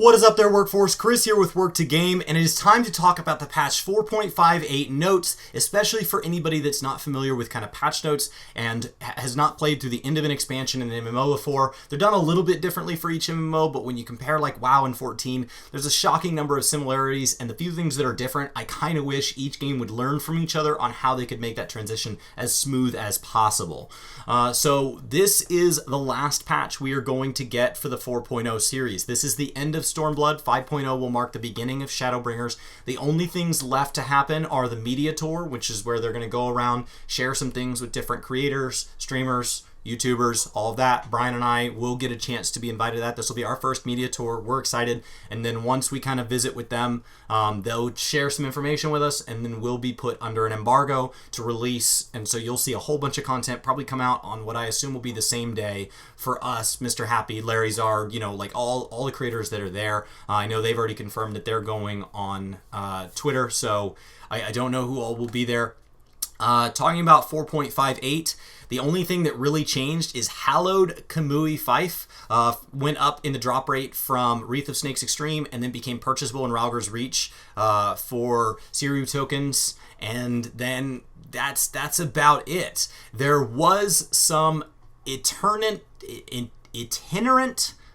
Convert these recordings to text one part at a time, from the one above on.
What is up there, workforce? Chris here with Work to Game, and it is time to talk about the patch 4.58 notes, especially for anybody that's not familiar with kind of patch notes and has not played through the end of an expansion in an MMO before. They're done a little bit differently for each MMO, but when you compare like WoW and 14, there's a shocking number of similarities, and the few things that are different, I kind of wish each game would learn from each other on how they could make that transition as smooth as possible. So this is the last patch we are going to get for the 4.0 series. This is the end of Stormblood. 5.0 will mark the beginning of Shadowbringers. The only things left to happen are the media tour, which is where they're going to go around, share some things with different creators, streamers, YouTubers, all of that. Brian and I will get a chance to be invited to that. This will be our first media tour. We're excited. And then once we kind of visit with them, they'll share some information with us, and then we'll be put under an embargo to release. And so you'll see a whole bunch of content probably come out on what I assume will be the same day for us, Mr. Happy, Larry Zard, like all the creators that are there. I know they've already confirmed that they're going on Twitter, so I don't know who all will be there. Talking about 4.58, the only thing that really changed is Hallowed Kamui Fife went up in the drop rate from Wreath of Snakes Extreme and then became purchasable in Ralgar's Reach for Siru tokens, and then that's about it. There was some itinerant,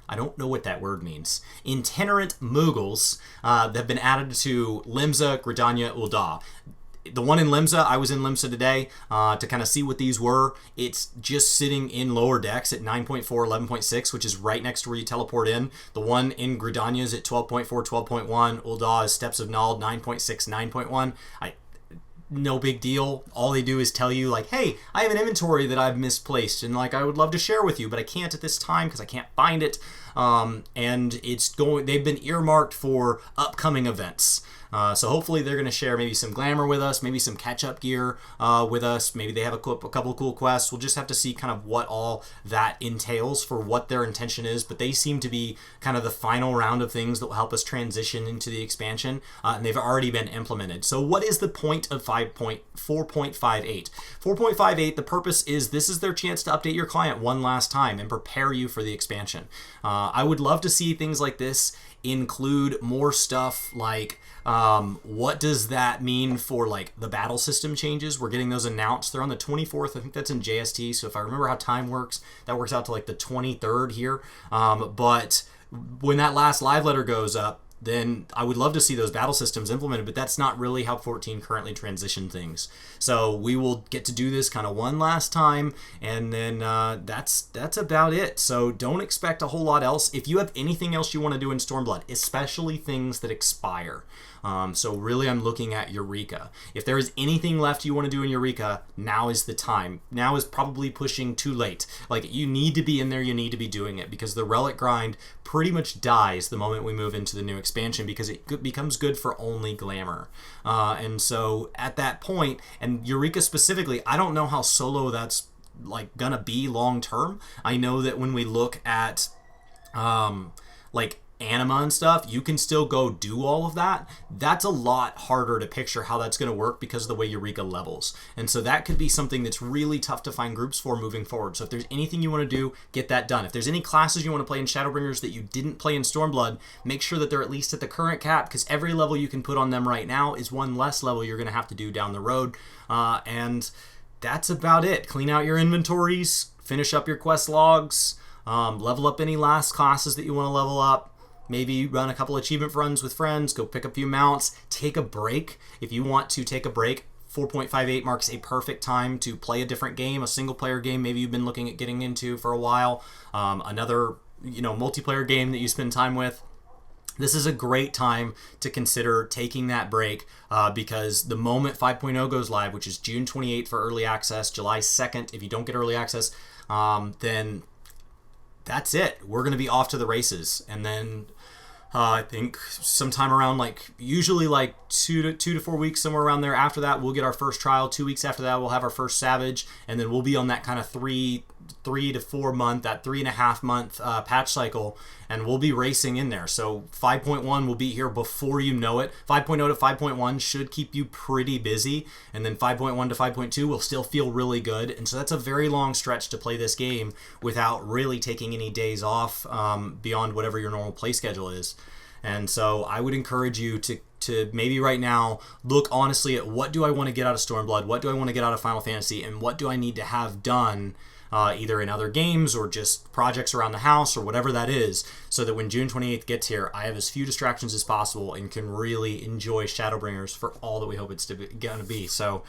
I don't know what that word means, itinerant moogles that have been added to Limsa, Gridania, Ul'dah. The one in Limsa, I was in Limsa today to kind of see what these were. It's just sitting in lower decks at 9.4, 11.6, which is right next to where you teleport in. The one in Gridania is at 12.4, 12.1. Ul'dah is Steps of Nald, 9.6, 9.1. No big deal. All they do is tell you, like, hey, I have an inventory that I've misplaced, and like I would love to share with you, but I can't at this time because I can't find it. And they've been earmarked for upcoming events. So hopefully they're going to share maybe some glamour with us, maybe some catch-up gear with us. Maybe they have a couple of cool quests. We'll just have to see kind of what all that entails for what their intention is. But they seem to be kind of the final round of things that will help us transition into the expansion. And they've already been implemented. So what is the point of 4.58? 4.58, the purpose is this is their chance to update your client one last time and prepare you for the expansion. I would love to see things like this include more stuff like what does that mean for like the battle system changes. We're getting those announced. They're on the 24th. I think that's in JST. So if I remember how time works, that works out to like the 23rd here. But when that last live letter goes up, then I would love to see those battle systems implemented, but that's not really how 14 currently transition things. So we will get to do this kind of one last time, and then that's about it. So don't expect a whole lot else. If you have anything else you want to do in Stormblood, especially things that expire, so really I'm looking at Eureka. If there is anything left you want to do in Eureka, now is the time. Now is probably pushing too late. Like, you need to be in there, you need to be doing it, because the relic grind pretty much dies the moment we move into the new expansion, because it becomes good for only glamour. And so at that point, and Eureka specifically, I don't know how solo that's like gonna be long term. I know that when we look at like anima and stuff, you can still go do all of that. That's a lot harder to picture how that's going to work because of the way Eureka levels. And so that could be something that's really tough to find groups for moving forward. So if there's anything you want to do, get that done. If there's any classes you want to play in Shadowbringers that you didn't play in Stormblood, make sure that they're at least at the current cap, because every level you can put on them right now is one less level you're going to have to do down the road. And that's about it. Clean out your inventories, finish up your quest logs, level up any last classes that you want to level up. Maybe run a couple achievement runs with friends, go pick a few mounts, take a break. If you want to take a break, 4.58 marks a perfect time to play a different game, a single player game maybe you've been looking at getting into for a while, another multiplayer game that you spend time with. This is a great time to consider taking that break because the moment 5.0 goes live, which is June 28th for early access, July 2nd, if you don't get early access, then that's it. We're going to be off to the races. And then I think sometime around usually 2 to 4 weeks, somewhere around there after that, we'll get our first trial. 2 weeks after that, we'll have our first Savage. And then we'll be on that kind of 3 3 to 4 month, that 3.5 month patch cycle, and we'll be racing in there. So 5.1 will be here before you know it. 5.0 to 5.1 should keep you pretty busy, and then 5.1 to 5.2 will still feel really good. And so that's a very long stretch to play this game without really taking any days off beyond whatever your normal play schedule is. And so I would encourage you to maybe right now look honestly at what do I want to get out of Stormblood, what do I want to get out of Final Fantasy, and what do I need to have done either in other games or just projects around the house or whatever that is, so that when June 28th gets here, I have as few distractions as possible and can really enjoy Shadowbringers for all that we hope it's going to be. So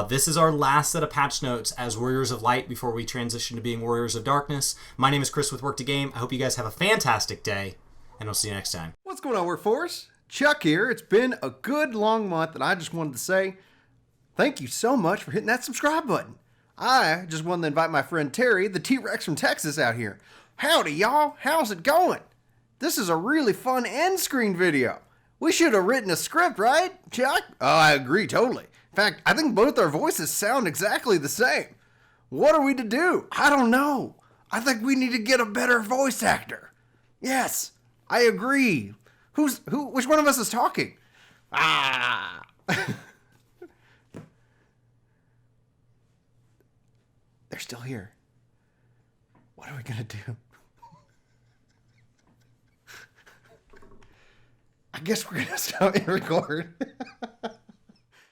this is our last set of patch notes as Warriors of Light before we transition to being Warriors of Darkness. My name is Chris with Work to Game. I hope you guys have a fantastic day, and I'll see you next time. What's going on, Workforce? Chuck here. It's been a good long month, and I just wanted to say thank you so much for hitting that subscribe button. I just wanted to invite my friend Terry, the T-Rex from Texas, out here. Howdy, y'all. How's it going? This is a really fun end screen video. We should have written a script, right, Chuck? Oh, I agree totally. In fact, I think both our voices sound exactly the same. What are we to do? I don't know. I think we need to get a better voice actor. Yes, I agree. Which one of us is talking? Ah. They're still here. What are we gonna do? I guess we're gonna stop and record.